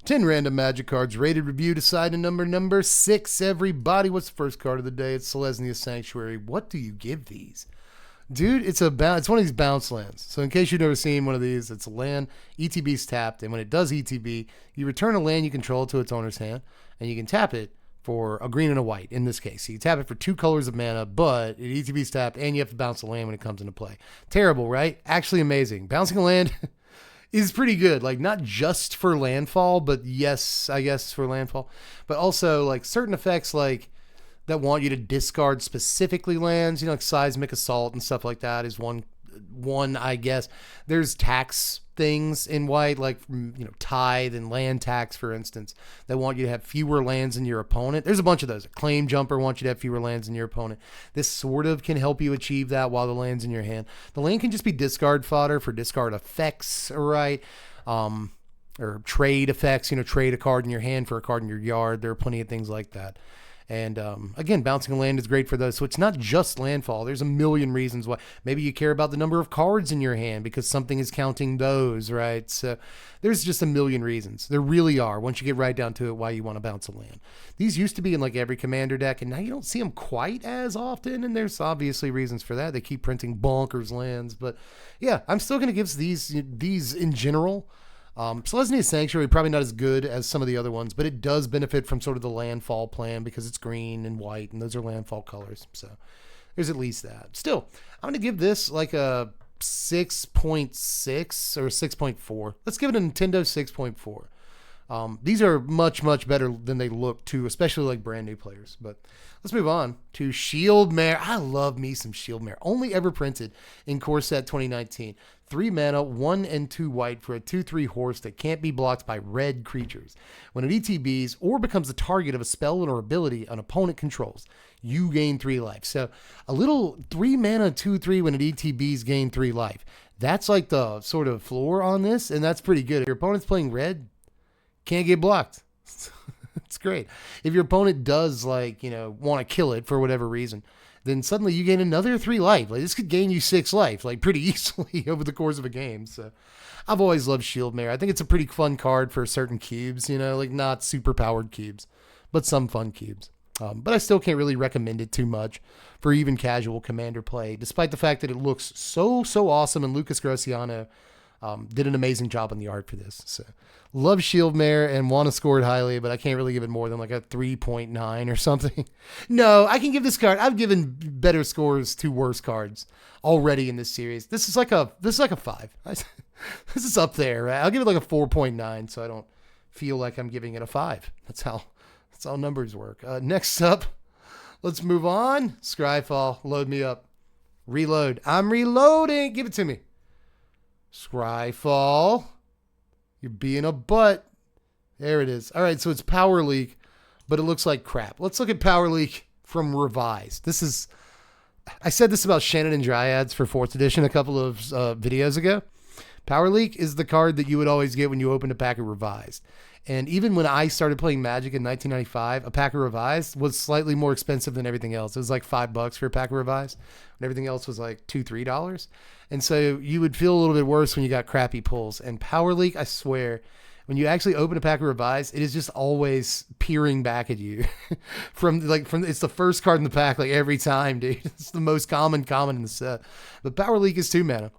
10 random magic cards rated, reviewed, assigned, and number 6. Everybody, what's the first card of the day? It's Selesnya Sanctuary. What do you give these? Dude, it's one of these bounce lands. So in case you've never seen one of these, it's a land, ETB's tapped, and when it does ETB, you return a land you control to its owner's hand, and you can tap it for a green and a white in this case. So you tap it for 2 colors of mana, but it ETB's tapped, and you have to bounce a land when it comes into play. Terrible, right? Actually amazing. Bouncing a land is pretty good. Like, not just for landfall, but yes, I guess for landfall. But also, like, certain effects, like, that want you to discard specifically lands, like Seismic Assault and stuff like that is one, I guess. There's tax things in white, like, Tithe and land tax, for instance, that want you to have fewer lands than your opponent. There's a bunch of those. Claim Jumper wants you to have fewer lands than your opponent. This sort of can help you achieve that while the land's in your hand. The land can just be discard fodder for discard effects, right? Or trade effects, trade a card in your hand for a card in your yard. There are plenty of things like that. And again, bouncing a land is great for those. So it's not just landfall. There's a million reasons why. Maybe you care about the number of cards in your hand because something is counting those, right? So there's just a million reasons. There really are, once you get right down to it, why you want to bounce a land. These used to be in like every commander deck, and now you don't see them quite as often, and there's obviously reasons for that. They keep printing bonkers lands. But yeah, I'm still going to give these in general. Selesnya Sanctuary, probably not as good as some of the other ones, but it does benefit from sort of the landfall plan because it's green and white, and those are landfall colors. So there's at least that. Still, I'm going to give this like a 6.6 or 6.4. Let's give it a Nintendo 6.4. These are much, much better than they look too, especially like brand new players. But let's move on to Shield Mare. I love me some Shield Mare. Only ever printed in Core Set 2019. 3 mana, 1 and 2 white for a 2/3 horse that can't be blocked by red creatures. When it ETBs or becomes the target of a spell or ability an opponent controls, you gain 3 life. So a little 3 mana, 2/3 when it ETBs gain 3 life. That's like the sort of floor on this, and that's pretty good. If your opponent's playing red, can't get blocked. It's great. If your opponent does want to kill it for whatever reason, then suddenly you gain another 3 life. Like, this could gain you 6 life, like, pretty easily over the course of a game. So I've always loved Shield Mare. I think it's a pretty fun card for certain cubes, like not super powered cubes, but some fun cubes. But I still can't really recommend it too much for even casual commander play, despite the fact that it looks so awesome, and Lucas Graciano did an amazing job on the art for this. So love Shield Mare and want to score it highly, but I can't really give it more than like a 3.9 or something. No, I can give this card. I've given better scores to worse cards already in this series. This is like a 5. This is up there, right? I'll give it like a 4.9, so I don't feel like I'm giving it a 5. That's how numbers work. Next up, let's move on. Scryfall, load me up. Reload. I'm reloading. Give it to me. Scryfall. You're being a butt. There it is. All right, so it's Power Leak, but it looks like crap. Let's look at Power Leak from Revised. I said this about Shannon and Dryads for 4th edition a couple of videos ago. Power Leak is the card that you would always get when you opened a pack of Revised. And even when I started playing Magic in 1995, a pack of Revised was slightly more expensive than everything else. It was like $5 for a pack of Revised, and everything else was like $2-3. And so you would feel a little bit worse when you got crappy pulls. And Power Leak, I swear, when you actually open a pack of Revised, it is just always peering back at you. from it's the first card in the pack, like every time, dude. It's the most common in the set. But Power Leak is 2 mana,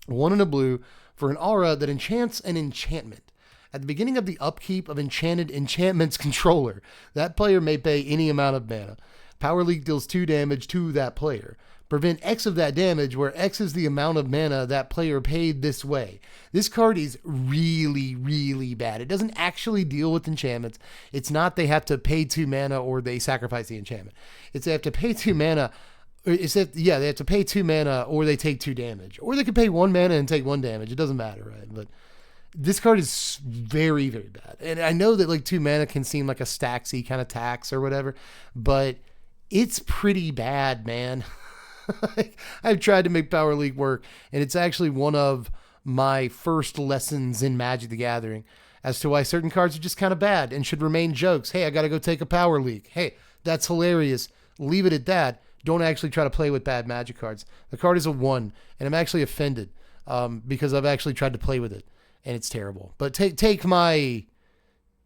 1 and a blue for an aura that enchants an enchantment. At the beginning of the upkeep of Enchanted Enchantment's controller, that player may pay any amount of mana. Power Leak deals 2 damage to that player. Prevent X of that damage, where X is the amount of mana that player paid this way. This card is really, really bad. It doesn't actually deal with enchantments. It's not they have to pay 2 mana or they sacrifice the enchantment. It's they have to pay 2 mana. They have to pay 2 mana or they take 2 damage. Or they could pay 1 mana and take 1 damage. It doesn't matter, right? But this card is very, very bad. And I know that like 2 mana can seem like a stacksy kind of tax or whatever, but it's pretty bad, man. I've tried to make Power Leak work, and it's actually one of my first lessons in Magic the Gathering as to why certain cards are just kind of bad and should remain jokes. Hey, I got to go take a Power Leak. Hey, that's hilarious. Leave it at that. Don't actually try to play with bad Magic cards. The card is a 1, and I'm actually offended because I've actually tried to play with it, and it's terrible. But take my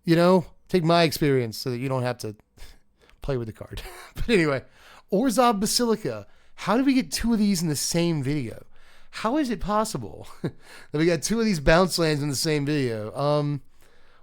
You know, take my experience so that you don't have to play with the card. But anyway, Orab Basilica. How did we get two of these in the same video? How is it possible that we got two of these bounce lands in the same video?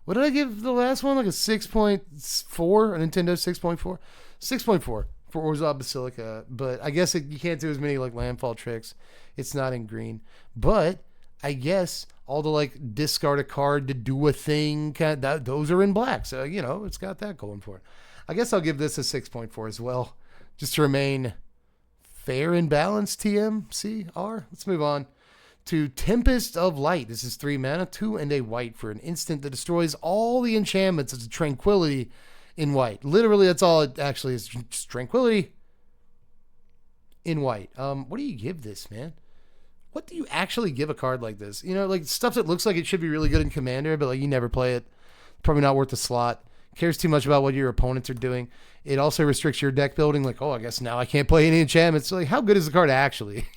What did I give the last one? Like a 6.4? A Nintendo 6.4? 6.4 for Orab Basilica. But I guess you can't do as many like landfall tricks. It's not in green. But I guess all the like discard a card to do a thing, those are in black. So, you know, it's got that going for it. I guess I'll give this a 6.4 as well. Just to remain fair and balanced, TMCR. Let's move on to Tempest of Light. This is 3 mana, 2 and a white for an instant that destroys all the enchantments. It's a tranquility in white. Literally, that's all it actually is. Just tranquility in white. What do you give this, man? What do you actually give a card like this? You know, like stuff that looks like it should be really good in Commander, but like you never play it. Probably not worth the slot. Cares too much about what your opponents are doing. It also restricts your deck building. Like, oh, I guess now I can't play any enchantments. So like, how good is the card actually?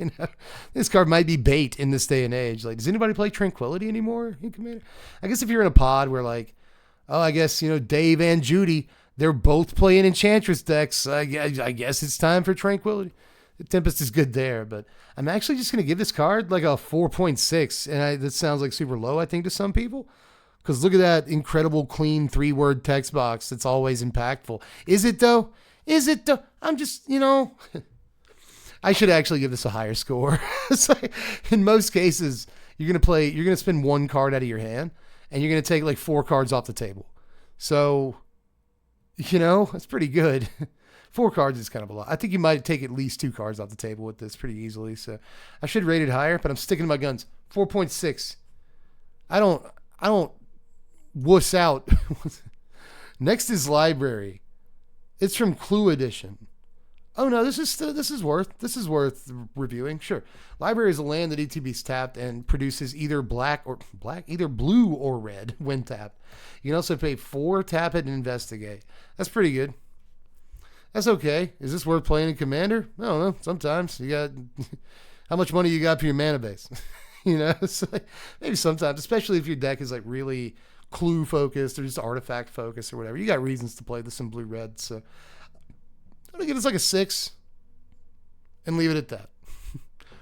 You know, this card might be bait in this day and age. Like, does anybody play Tranquility anymore in Commander? I guess if you're in a pod where like, oh, I guess, you know, Dave and Judy, they're both playing Enchantress decks. I guess it's time for Tranquility. Tempest is good there, but I'm actually just going to give this card like a 4.6. And that sounds like super low, I think, to some people. Because look at that incredible, clean 3-word text box that's always impactful. Is it, though? Is it, though? I'm just, you know, I should actually give this a higher score. Like, in most cases, you're going to spend one card out of your hand, and you're going to take like 4 cards off the table. So, you know, that's pretty good. 4 cards is kind of a lot. I think you might take at least 2 cards off the table with this pretty easily. So I should rate it higher, but I'm sticking to my guns. 4.6. I don't wuss out. Next is Library. It's from Clue Edition. Oh no, this is worth reviewing. Sure. Library is a land that ETB's tapped and produces either blue or red when tapped. You can also pay 4, tap it, and investigate. That's pretty good. That's okay. Is this worth playing in Commander? I don't know. Sometimes you got how much money you got for your mana base. You know, it's like, maybe sometimes, especially if your deck is like really Clue focused or just artifact focused or whatever. You got reasons to play this in blue red. So I'm gonna give this like a 6 and leave it at that.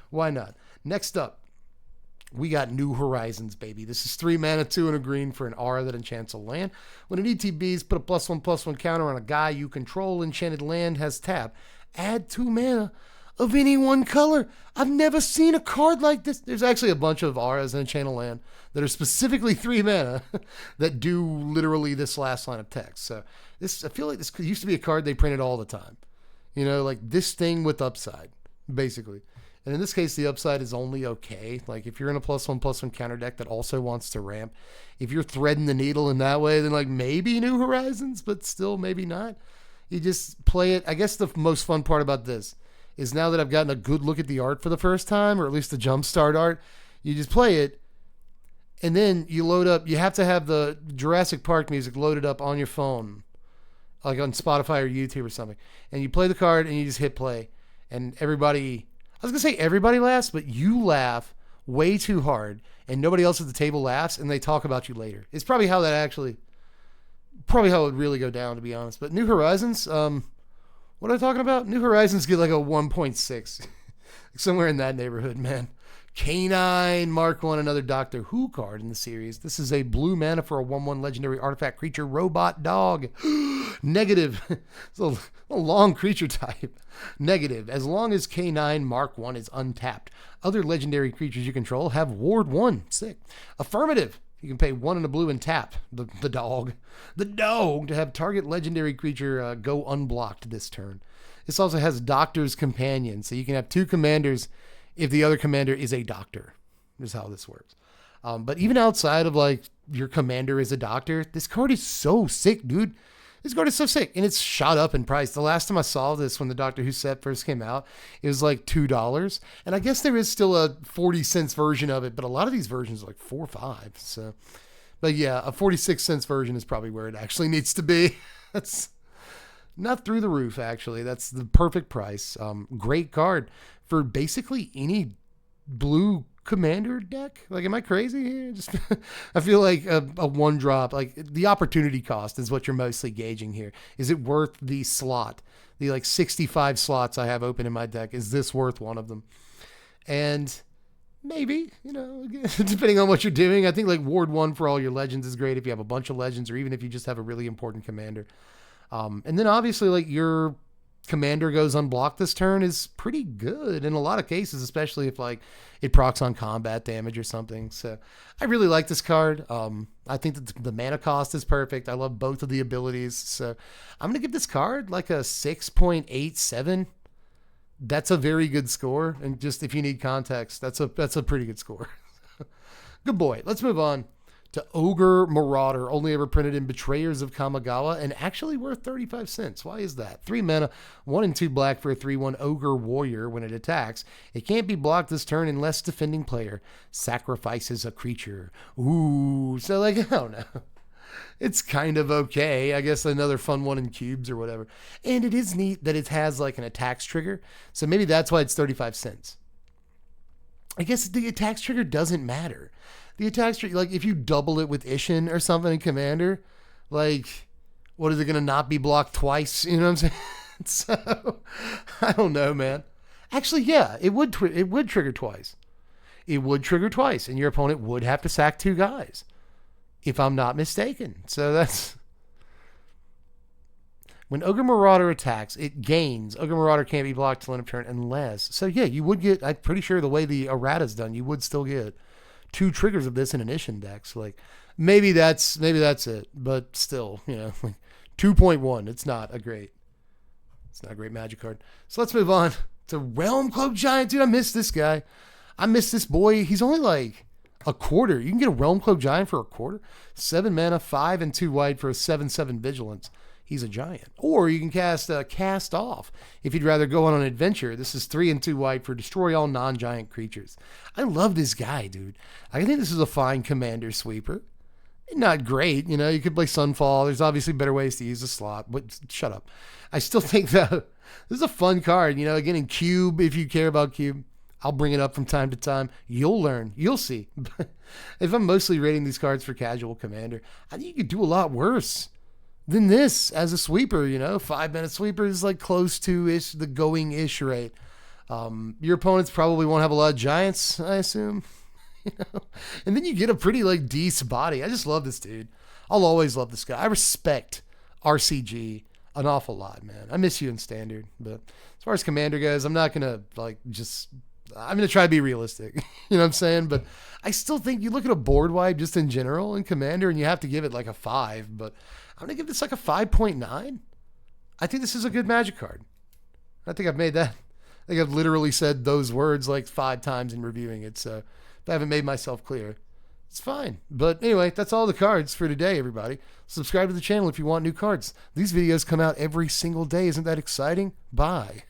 Why not? Next up, we got New Horizons, baby. This is 3 mana, 2 and a green for an aura that enchants a land. When an ETBs put a +1/+1 counter on a guy you control, enchanted land has tap. Add 2 mana of any one color. I've never seen a card like this. There's actually a bunch of auras and enchanted land that are specifically 3 mana that do literally this last line of text. So I feel like this used to be a card they printed all the time. You know, like this thing with upside, basically. And in this case, the upside is only okay. Like if you're in a +1/+1 counter deck that also wants to ramp, if you're threading the needle in that way, then like maybe New Horizons, but still maybe not. You just play it. I guess the most fun part about this is now that I've gotten a good look at the art for the first time, or at least the jumpstart art, you just play it, and then you load up. You have to have the Jurassic Park music loaded up on your phone, like on Spotify or YouTube or something. And you play the card, and you just hit play, and everybody. I was going to say everybody laughs, but you laugh way too hard and nobody else at the table laughs and they talk about you later. It's probably how it would really go down, to be honest. But New Horizons, what am I talking about? New Horizons get like a 1.6. Somewhere in that neighborhood, man. Canine Mark 1, another Doctor Who card in the series. This is a blue mana for a 1/1 legendary artifact creature robot dog. Negative. It's a long creature type. Negative. As long as K9 Mark 1 is untapped, other legendary creatures you control have Ward 1. Sick. Affirmative. You can pay 1 and a blue and tap the dog. The dog to have target legendary creature go unblocked this turn. This also has Doctor's Companion, so you can have 2 commanders if the other commander is a doctor, is how this works. But even outside of like your commander is a doctor, this card is so sick, dude. This card is so sick, and it's shot up in price. The last time I saw this, when the Doctor Who set first came out, it was like $2. And I guess there is still a 40-cent version of it, but a lot of these versions are like 4 or 5. So, but yeah, a 46-cent version is probably where it actually needs to be. That's not through the roof, actually. That's the perfect price. Great card for basically any blue commander deck? Like, am I crazy here? Just I feel like a one drop, like the opportunity cost is what you're mostly gauging here. Is it worth the slot? The like 65 slots I have open in my deck, is this worth one of them? And maybe, depending on what you're doing. I think like Ward 1 for all your legends is great if you have a bunch of legends, or even if you just have a really important commander. And then obviously like your commander goes unblocked this turn is pretty good in a lot of cases, especially if like it procs on combat damage or something. So I really like this card. I think that the mana cost is perfect. I love both of the abilities. So I'm going to give this card like a 6.87. That's a very good score. And just if you need context, that's a pretty good score. Good boy. Let's move on to Ogre Marauder, only ever printed in Betrayers of Kamigawa, and actually worth 35 cents. Why is that? 3 mana, 1 and 2 black for a 3/1 Ogre Warrior. When it attacks, it can't be blocked this turn unless defending player sacrifices a creature. Ooh, so like, I don't know. It's kind of okay. I guess another fun one in cubes or whatever. And it is neat that it has like an attacks trigger, so maybe that's why it's 35 cents. I guess the attacks trigger doesn't matter. The attacks trigger, like if you double it with Ishin or something in Commander, like, what is it going to not be blocked twice? You know what I'm saying? So, I don't know, man. Actually, yeah, it would trigger twice. It would trigger twice, and your opponent would have to sack 2 guys, if I'm not mistaken. So that's... When Ogre Marauder attacks, it gains. Ogre Marauder can't be blocked till end of turn unless... So yeah, you would get... I'm pretty sure the way the errata's done, you would still get 2 triggers of this in an Ishin deck. So like, maybe that's it. But still, like 2.1. It's not a great Magic card. So let's move on to Realm Cloak Giant. Dude, I miss this guy. I miss this boy. He's only like a quarter. You can get a Realm Cloak Giant for a quarter. 7 mana, 5 and 2 white for a 7/7 Vigilance. He's a giant. Or you can cast Cast Off if you'd rather go on an adventure. This is 3 and 2 white for destroy all non-giant creatures. I love this guy, dude. I think this is a fine commander sweeper. Not great, you could play Sunfall. There's obviously better ways to use the slot, but shut up. I still think that this is a fun card, again in Cube, if you care about Cube. I'll bring it up from time to time. You'll learn. You'll see. If I'm mostly rating these cards for casual commander, I think you could do a lot worse than this as a sweeper. 5-minute sweeper is like close to the going-ish rate. Your opponents probably won't have a lot of giants, I assume. And then you get a pretty like decent body. I just love this dude. I'll always love this guy. I respect RCG an awful lot, man. I miss you in Standard, but as far as Commander goes, I'm not gonna I'm gonna try to be realistic. You know what I'm saying? But I still think you look at a board wipe just in general in Commander, and you have to give it like a 5. But I'm gonna give this like a 5.9. I think this is a good Magic card. I think I've made that. I think I've literally said those words like 5 times in reviewing it. So if I haven't made myself clear, it's fine. But anyway, that's all the cards for today, everybody. Subscribe to the channel if you want new cards. These videos come out every single day. Isn't that exciting? Bye.